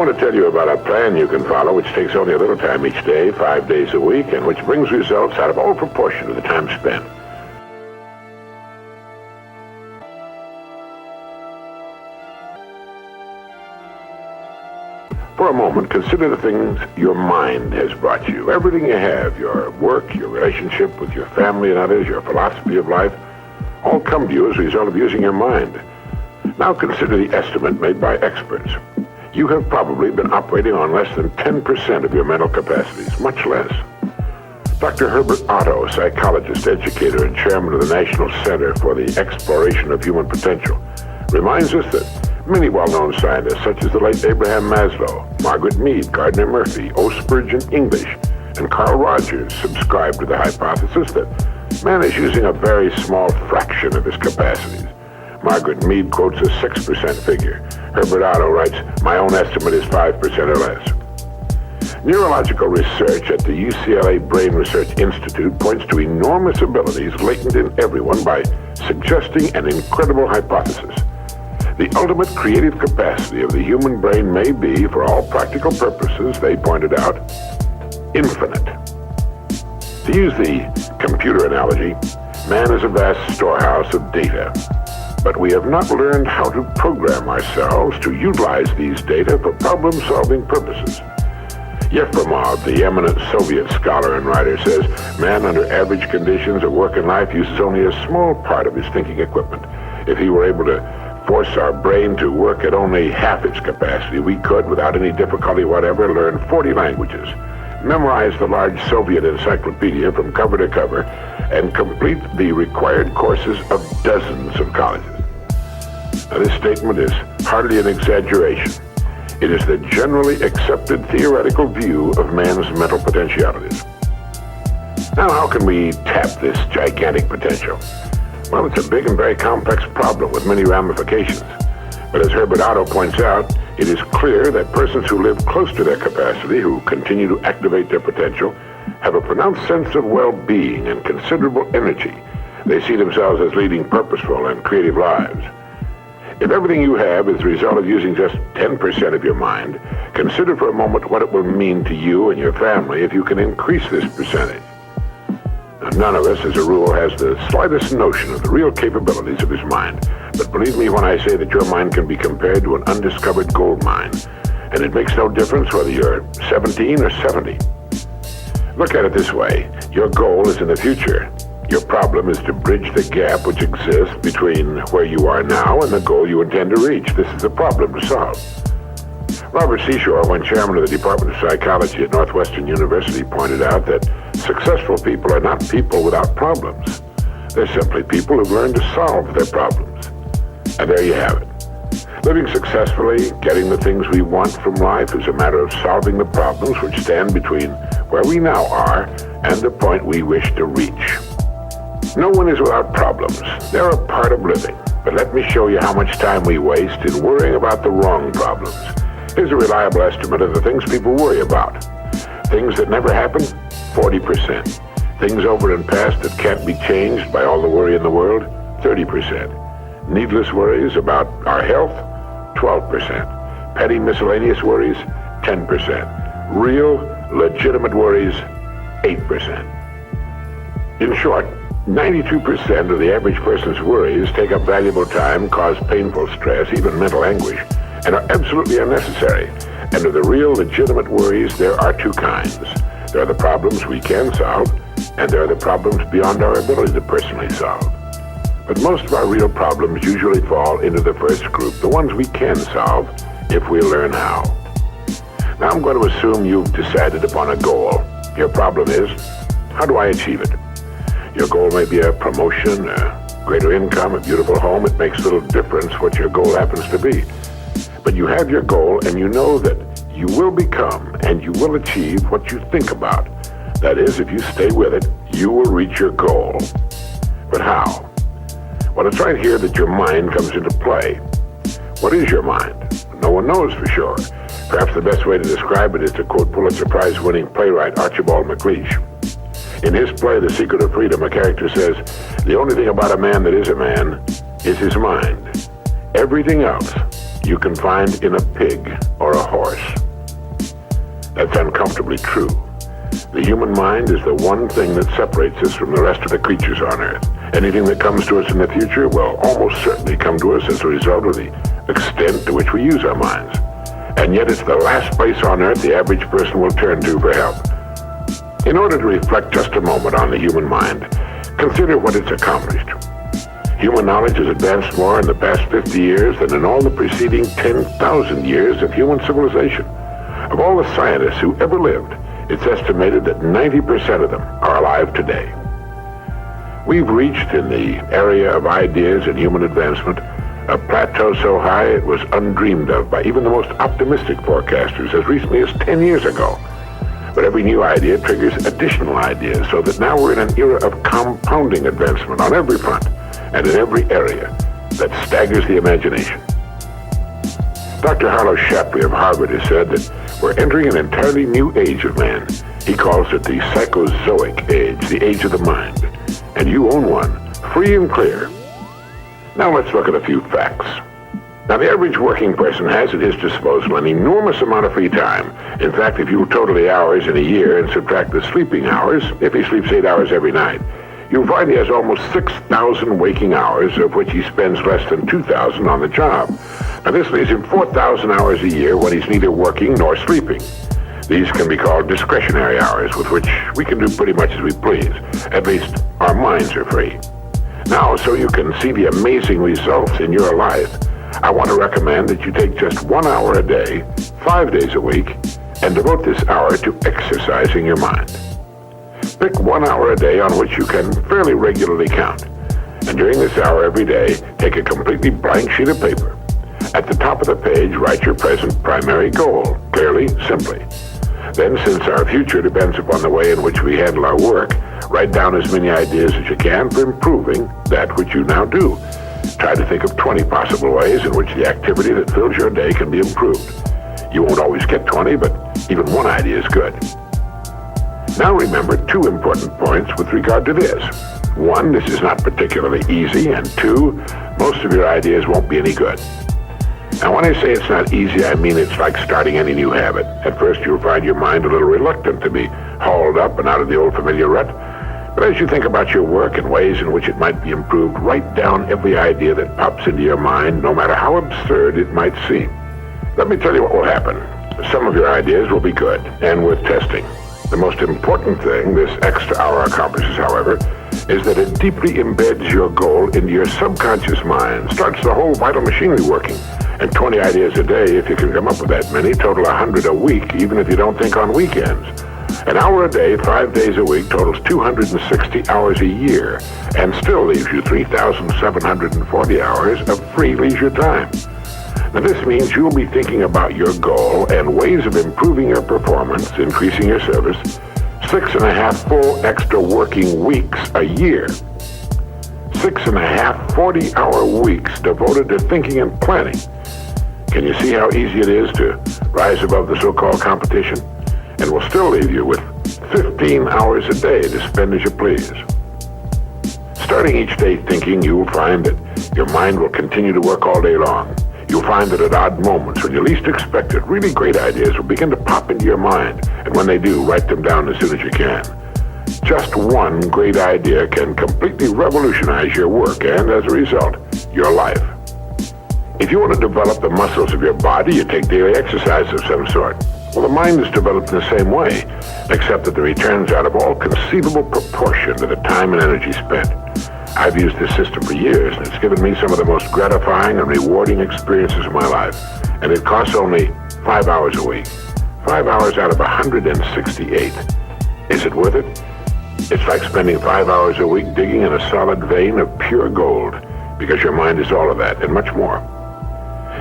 want to tell you about a plan you can follow which takes only a little time each day, 5 days a week, and which brings results out of all proportion to the time spent. For a moment, consider the things your mind has brought you. Everything you have, your work, your relationship with your family and others, your philosophy of life, all come to you as a result of using your mind. Now consider the estimate made by experts. You have probably been operating on less than 10% of your mental capacities, much less. Dr. Herbert Otto, psychologist, educator, and chairman of the National Center for the Exploration of Human Potential, reminds us that many well-known scientists, such as the late Abraham Maslow, Margaret Mead, Gardner Murphy, O. Spurgeon English, and Carl Rogers, subscribe to the hypothesis that man is using a very small fraction of his capacities. Margaret Mead quotes a 6% figure. Herbert Otto writes, "My own estimate is 5% or less." Neurological research at the UCLA Brain Research Institute points to enormous abilities latent in everyone by suggesting an incredible hypothesis. The ultimate creative capacity of the human brain may be, for all practical purposes, they pointed out, infinite. To use the computer analogy, man is a vast storehouse of data, but we have not learned how to program ourselves to utilize these data for problem-solving purposes. Yefremov, the eminent Soviet scholar and writer, says man under average conditions of work and life uses only a small part of his thinking equipment. If he were able to force our brain to work at only half its capacity, we could, without any difficulty whatever, learn 40 languages, memorize the large Soviet encyclopedia from cover to cover, and complete the required courses of dozens of colleges. Now, this statement is hardly an exaggeration. It is the generally accepted theoretical view of man's mental potentialities. Now, how can we tap this gigantic potential? Well, it's a big and very complex problem with many ramifications. But as Herbert Otto points out, it is clear that persons who live close to their capacity, who continue to activate their potential, have a pronounced sense of well-being and considerable energy. They see themselves as leading purposeful and creative lives. If everything you have is the result of using just 10% of your mind, consider for a moment what it will mean to you and your family if you can increase this percentage. None of us, as a rule, has the slightest notion of the real capabilities of his mind. But believe me when I say that your mind can be compared to an undiscovered gold mine. And it makes no difference whether you're 17 or 70. Look at it this way. Your goal is in the future. Your problem is to bridge the gap which exists between where you are now and the goal you intend to reach. This is a problem to solve. Robert Seashore, when chairman of the Department of Psychology at Northwestern University, pointed out that successful people are not people without problems. They're simply people who've learned to solve their problems. And there you have it. Living successfully, getting the things we want from life is a matter of solving the problems which stand between where we now are and the point we wish to reach. No one is without problems. They're a part of living. But let me show you how much time we waste in worrying about the wrong problems. Here's a reliable estimate of the things people worry about. Things that never happen, 40%. Things over and past that can't be changed by all the worry in the world, 30%. Needless worries about our health, 12%. Petty miscellaneous worries, 10%. Real, legitimate worries, 8%. In short, 92% of the average person's worries take up valuable time, cause painful stress, even mental anguish, and are absolutely unnecessary. And of the real legitimate worries, there are two kinds. There are the problems we can solve, and there are the problems beyond our ability to personally solve. But most of our real problems usually fall into the first group, the ones we can solve if we learn how. Now I'm going to assume you've decided upon a goal. Your problem is, how do I achieve it? Your goal may be a promotion, a greater income, a beautiful home. It makes little difference what your goal happens to be. But you have your goal, and you know that you will become and you will achieve what you think about. That is, if you stay with it, you will reach your goal. But how? Well, it's right here that your mind comes into play. What is your mind? No one knows for sure. Perhaps the best way to describe it is to quote Pulitzer Prize-winning playwright Archibald MacLeish. In his play, The Secret of Freedom, a character says, "The only thing about a man that is a man is his mind. Everything else you can find in a pig or a horse. That's uncomfortably true. The human mind is the one thing that separates us from the rest of the creatures on Earth. Anything that comes to us in the future will almost certainly come to us as a result of the extent to which we use our minds. And yet it's the last place on Earth the average person will turn to for help. In order to reflect just a moment on the human mind, consider what it's accomplished. Human knowledge has advanced more in the past 50 years than in all the preceding 10,000 years of human civilization. Of all the scientists who ever lived, it's estimated that 90% of them are alive today. We've reached, in the area of ideas and human advancement, a plateau so high it was undreamed of by even the most optimistic forecasters as recently as 10 years ago. But every new idea triggers additional ideas, so that now we're in an era of compounding advancement on every front and in every area that staggers the imagination. Dr. Harlow Shapley of Harvard has said that we're entering an entirely new age of man. He calls it the psychozoic age, the age of the mind. And you own one, free and clear. Now let's look at a few facts. Now, the average working person has at his disposal an enormous amount of free time. In fact, if you total the hours in a year and subtract the sleeping hours, if he sleeps 8 hours every night, you'll find he has almost 6,000 waking hours, of which he spends less than 2,000 on the job. Now, this leaves him 4,000 hours a year when he's neither working nor sleeping. These can be called discretionary hours, with which we can do pretty much as we please. At least, our minds are free. Now, so you can see the amazing results in your life, I want to recommend that you take just 1 hour a day, 5 days a week, and devote this hour to exercising your mind. Pick 1 hour a day on which you can fairly regularly count. And during this hour every day, take a completely blank sheet of paper. At the top of the page, write your present primary goal, clearly, simply. Then, since our future depends upon the way in which we handle our work, write down as many ideas as you can for improving that which you now do. Try to think of 20 possible ways in which the activity that fills your day can be improved. You won't always get 20, but even one idea is good. Now remember 2 important points with regard to this. 1, this is not particularly easy, and 2, most of your ideas won't be any good. Now, when I say it's not easy, I mean it's like starting any new habit. At first, you'll find your mind a little reluctant to be hauled up and out of the old familiar rut. But as you think about your work and ways in which it might be improved, write down every idea that pops into your mind, no matter how absurd it might seem. Let me tell you what will happen. Some of your ideas will be good and worth testing. The most important thing this extra hour accomplishes, however, is that it deeply embeds your goal into your subconscious mind, starts the whole vital machinery working. And 20 ideas a day, if you can come up with that many, total 100 a week, even if you don't think on weekends. An hour a day, 5 days a week, totals 260 hours a year, and still leaves you 3,740 hours of free leisure time. Now, this means you'll be thinking about your goal and ways of improving your performance, increasing your service, 6.5 full extra working weeks a year. 6.5 40-hour weeks devoted to thinking and planning. Can you see how easy it is to rise above the so-called competition? And will still leave you with 15 hours a day to spend as you please. Starting each day thinking, you will find that your mind will continue to work all day long. You'll find that at odd moments, when you least expect it, really great ideas will begin to pop into your mind. And when they do, write them down as soon as you can. Just one great idea can completely revolutionize your work and, as a result, your life. If you want to develop the muscles of your body, you take daily exercise of some sort. Well, the mind is developed in the same way, except that the returns out of all conceivable proportion to the time and energy spent. I've used this system for years, and it's given me some of the most gratifying and rewarding experiences of my life. And it costs only 5 hours a week. 5 hours out of 168. Is it worth it? It's like spending 5 hours a week digging in a solid vein of pure gold, because your mind is all of that and much more.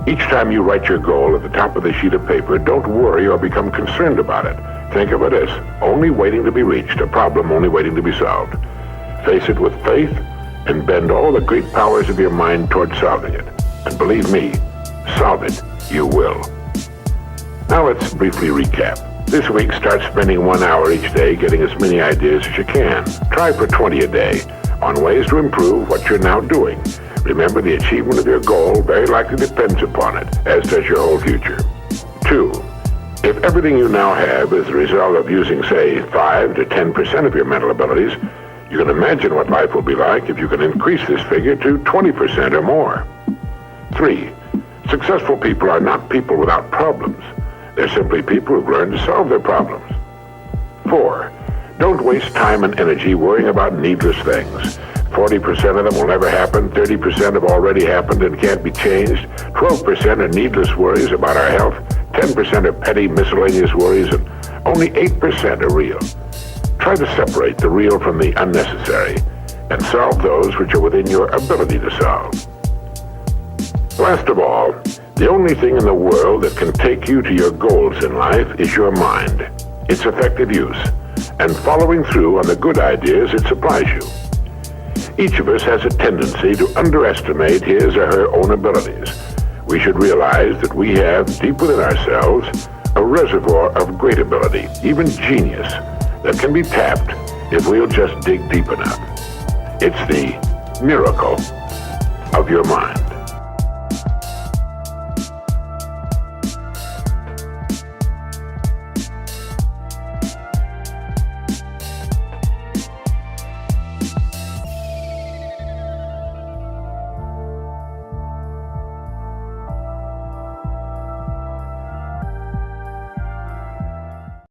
Each time you write your goal at the top of the sheet of paper, don't worry or become concerned about it. Think of it as only waiting to be reached, a problem only waiting to be solved. Face it with faith and bend all the great powers of your mind toward solving it. And believe me, solve it, you will. Now let's briefly recap. This week, start spending 1 hour each day getting as many ideas as you can. Try for 20 a day on ways to improve what you're now doing. Remember, the achievement of your goal very likely depends upon it, as does your whole future. 2. If everything you now have is the result of using, say, 5 to 10% of your mental abilities, you can imagine what life will be like if you can increase this figure to 20% or more. 3. Successful people are not people without problems. They're simply people who've learned to solve their problems. 4. Don't waste time and energy worrying about needless things. 40% of them will never happen, 30% have already happened and can't be changed, 12% are needless worries about our health, 10% are petty miscellaneous worries, and only 8% are real. Try to separate the real from the unnecessary and solve those which are within your ability to solve. Last of all, the only thing in the world that can take you to your goals in life is your mind, its effective use, and following through on the good ideas it supplies you. Each of us has a tendency to underestimate his or her own abilities. We should realize that we have, deep within ourselves, a reservoir of great ability, even genius, that can be tapped if we'll just dig deep enough. It's the miracle of your mind.